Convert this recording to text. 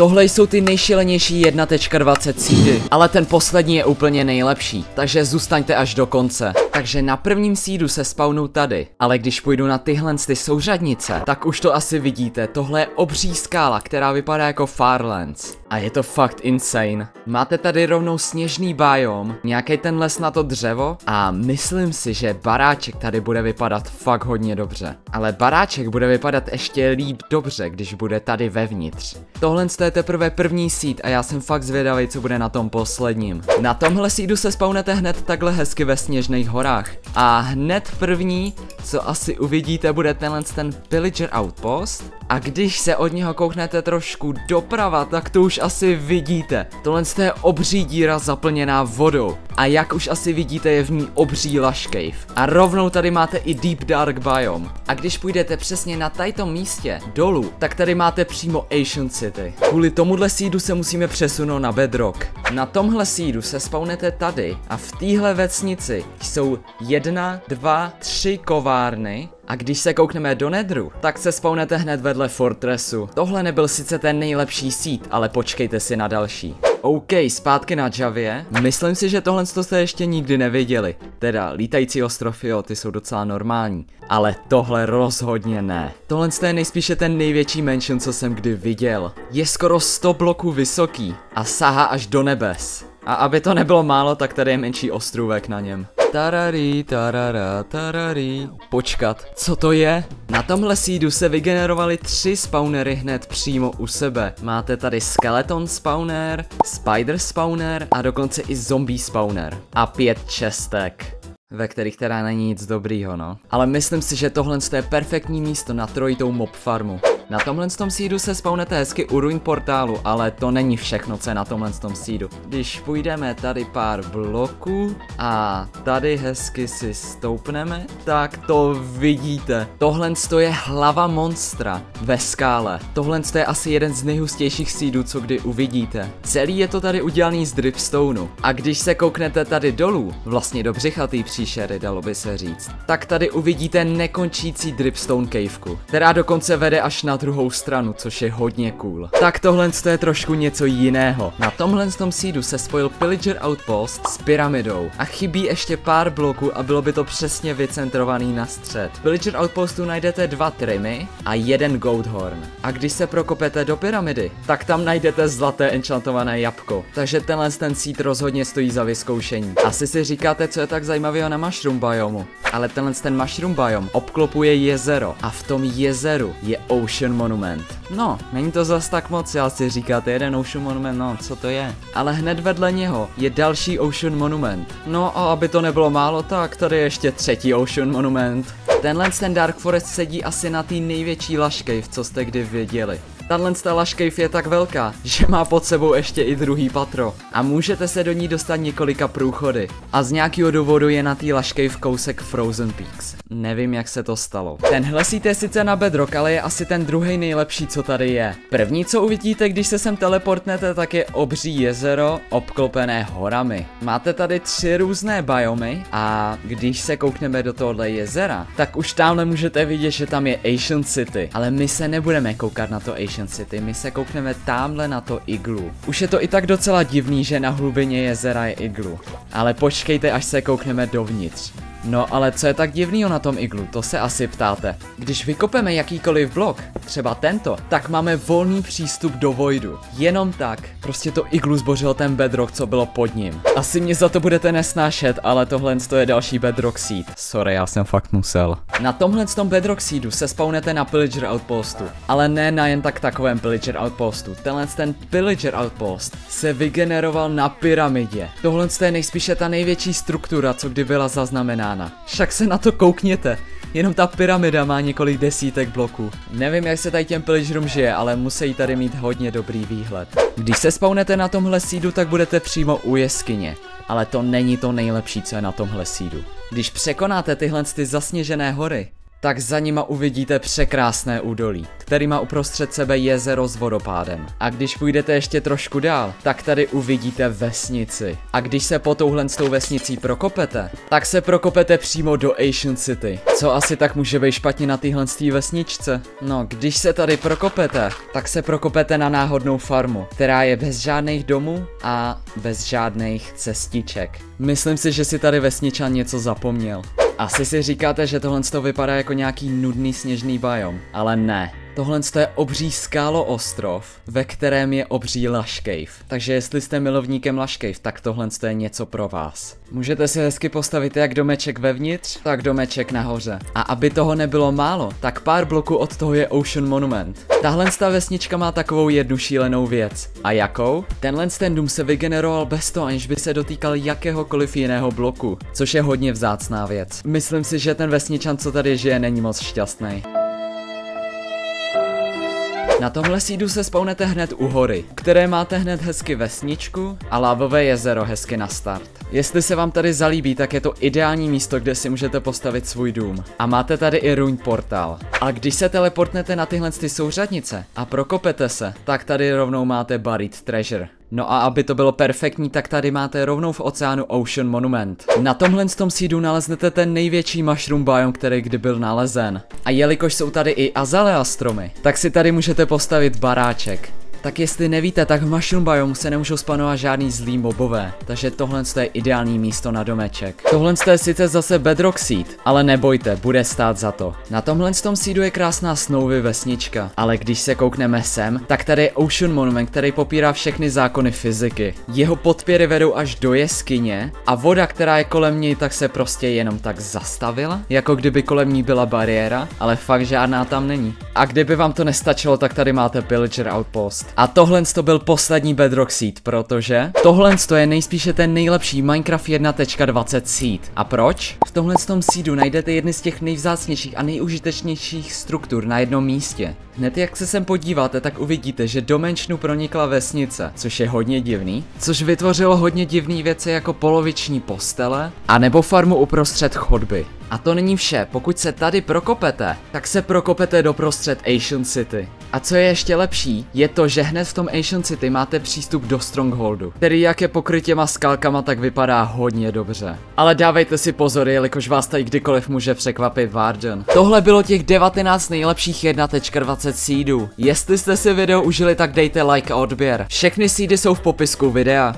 Tohle jsou ty nejšilenější 1.20 seedy, ale ten poslední je úplně nejlepší, takže zůstaňte až do konce. Takže na prvním seedu se spawnou tady, ale když půjdu na tyhle ty souřadnice, tak už to asi vidíte, tohle je obří skála, která vypadá jako Farlands. A je to fakt insane. Máte tady rovnou sněžný biom, nějaký ten les na to dřevo a myslím si, že baráček tady bude vypadat fakt hodně dobře. Ale baráček bude vypadat ještě líp dobře, když bude tady vevnitř. Tohle je teprve první seed a já jsem fakt zvědavý, co bude na tom posledním. Na tomhle seedu se spawnete hned takhle hezky ve sněžných horách. A hned první, co asi uvidíte, bude ten Pillager Outpost. A když se od něho kouknete trošku doprava, tak to už asi vidíte. Tohle je obří díra zaplněná vodou. A jak už asi vidíte, je v ní obří lush cave. A rovnou tady máte i Deep Dark biome. A když půjdete přesně na tato místě dolů, tak tady máte přímo Ancient City. Kvůli tomuhle seedu se musíme přesunout na Bedrock. Na tomhle seedu se spawnete tady a v téhle vesnici jsou 1, 2, 3 kovárny. A když se koukneme do Netheru, tak se spawnete hned vedle Fortressu. Tohle nebyl sice ten nejlepší seed, ale počkejte si na další. OK, zpátky na Javě. Myslím si, že tohle jste ještě nikdy neviděli. Teda lítající ostrovy, jo, ty jsou docela normální. Ale tohle rozhodně ne. Tohle je nejspíše ten největší mansion, co jsem kdy viděl. Je skoro 100 bloků vysoký a sahá až do nebes. A aby to nebylo málo, tak tady je menší ostrůvek na něm. Tarari, tarara, tarari. Počkat, co to je? Na tomhle seedu se vygenerovaly 3 spawnery hned přímo u sebe. Máte tady skeleton spawner, spider spawner a dokonce i zombie spawner. A 5 čestek. Ve kterých teda není nic dobrýho, no. Ale myslím si, že tohle je perfektní místo na trojitou mob farmu. Na tomhle seedu se spawnete hezky u ruin portálu, ale to není všechno, co je na tomhle seedu. Když půjdeme tady pár bloků a tady hezky si stoupneme, tak to vidíte. Tohle je hlava monstra ve skále. Tohle je asi jeden z nejhustějších seedů, co kdy uvidíte. Celý je to tady udělaný z dripstoneu. A když se kouknete tady dolů, vlastně do břicha té příšery, dalo by se říct, tak tady uvidíte nekončící dripstone caveku, která dokonce vede až na druhou stranu, což je hodně cool. Tak tohle je trošku něco jiného. Na tomhle seedu se spojil Pillager Outpost s pyramidou a chybí ještě pár bloků a bylo by to přesně vycentrovaný na střed. V Pillager Outpostu najdete 2 trimy a 1 goathorn. A když se prokopete do pyramidy, tak tam najdete zlaté enchantované jabko. Takže tenhle seed rozhodně stojí za vyzkoušení. Asi si říkáte, co je tak zajímavého na mushroom biomu. Ale ten mushroom biome obklopuje jezero a v tom jezeru je Ocean Monument. No, není to zas tak moc, já si říkáte jeden Ocean Monument, no co to je? Ale hned vedle něho je další Ocean Monument. No a aby to nebylo málo, tak tady je ještě 3. Ocean Monument. Ten Dark Forest sedí asi na té největší lush cave, co jste kdy viděli. Tato lush cave je tak velká, že má pod sebou ještě i druhý patro. A můžete se do ní dostat několika průchody. A z nějakého důvodu je na té lush cave kousek Frozen Peaks. Nevím, jak se to stalo. Tenhle seed je sice na Bedrock, ale je asi ten druhý nejlepší, co tady je. První, co uvidíte, když se sem teleportnete, tak je obří jezero obklopené horami. Máte tady 3 různé biomy a když se koukneme do tohohle jezera, tak už tamhle můžete vidět, že tam je Ancient City. Ale my se nebudeme koukat na to Ancient City, my se koukneme tamhle na to iglu. Už je to i tak docela divný, že na hlubině jezera je iglu. Ale počkejte, až se koukneme dovnitř. No ale co je tak divného na tom iglu, to se asi ptáte. Když vykopeme jakýkoliv blok, třeba tento, tak máme volný přístup do voidu. Jenom tak, prostě to iglu zbořil ten bedrock, co bylo pod ním. Asi mě za to budete nesnášet, ale tohle je další bedrock seed. Sorry, já jsem fakt musel. Na tomhle bedrock seedu se spawnete na Pillager Outpostu, ale ne na jen takovém Pillager Outpostu. Ten Pillager Outpost se vygeneroval na pyramidě. Tohle je nejspíše ta největší struktura, co kdy byla zaznamenána. Však se na to koukněte. Jenom ta pyramida má několik desítek bloků. Nevím, jak se tady těm pillagerům žije, ale musí tady mít hodně dobrý výhled. Když se spawnete na tomhle seedu, tak budete přímo u jeskyně. Ale to není to nejlepší, co je na tomhle seedu. Když překonáte tyhle zasněžené hory, tak za nima uvidíte překrásné údolí, který má uprostřed sebe jezero s vodopádem. A když půjdete ještě trošku dál, tak tady uvidíte vesnici. A když se po touhle s tou vesnicí prokopete, tak se prokopete přímo do Ancient City. Co asi tak může být špatně na téhle vesničce? No, když se tady prokopete, tak se prokopete na náhodnou farmu, která je bez žádných domů a bez žádných cestiček. Myslím si, že si tady vesničan něco zapomněl. Asi si říkáte, že tohle vypadá jako nějaký nudný sněžný biom, ale ne. Tohle je obří skáloostrov, ve kterém je obří Lush Cave. Takže jestli jste milovníkem Lush Cave, tak tohle je něco pro vás. Můžete si hezky postavit jak domeček vevnitř, tak domeček nahoře. A aby toho nebylo málo, tak pár bloků od toho je Ocean Monument. Tahle vesnička má takovou jednu šílenou věc. A jakou? Ten dům se vygeneroval bez toho, aniž by se dotýkal jakéhokoliv jiného bloku, což je hodně vzácná věc. Myslím si, že ten vesničan, co tady žije, není moc šťastný. Na tomhle sídu se spawnete hned u hory, které máte hned hezky vesničku a lávové jezero hezky na start. Jestli se vám tady zalíbí, tak je to ideální místo, kde si můžete postavit svůj dům. A máte tady i ruined portál. A když se teleportnete na tyhle souřadnice a prokopete se, tak tady rovnou máte buried treasure. No a aby to bylo perfektní, tak tady máte rovnou v oceánu Ocean Monument. Na tomhle sídu naleznete ten největší mushroom biome, který kdy byl nalezen. A jelikož jsou tady i azalea stromy, tak si tady můžete postavit baráček. Tak jestli nevíte, tak v Mushroom biomu se nemůžou spanovat žádný zlý mobové, takže tohle je ideální místo na domeček. Tohle je sice zase Bedrock Seed, ale nebojte, bude stát za to. Na tomhle seedu je krásná Snowy vesnička, ale když se koukneme sem, tak tady je Ocean Monument, který popírá všechny zákony fyziky. Jeho podpěry vedou až do jeskyně a voda, která je kolem něj, tak se prostě jenom tak zastavila, jako kdyby kolem ní byla bariéra, ale fakt žádná tam není. A kdyby vám to nestačilo, tak tady máte Pillager Outpost. A tohle to byl poslední Bedrock Seed, protože tohle je nejspíše ten nejlepší Minecraft 1.20 seed. A proč? V tomhle seedu najdete jedny z těch nejvzácnějších a nejužitečnějších struktur na jednom místě. Hned jak se sem podíváte, tak uvidíte, že do menšinu pronikla vesnice, což je hodně divný, což vytvořilo hodně divný věci jako poloviční postele, a nebo farmu uprostřed chodby. A to není vše, pokud se tady prokopete, tak se prokopete doprostřed Ancient City. A co je ještě lepší, je to, že hned v tom Ancient City máte přístup do Strongholdu, který jak je pokryt těma skalkama, tak vypadá hodně dobře. Ale dávejte si pozor, jelikož vás tady kdykoliv může překvapit Warden. Tohle bylo těch 19 nejlepších 1.20 seedů. Jestli jste si video užili, tak dejte like a odběr. Všechny seedy jsou v popisku videa.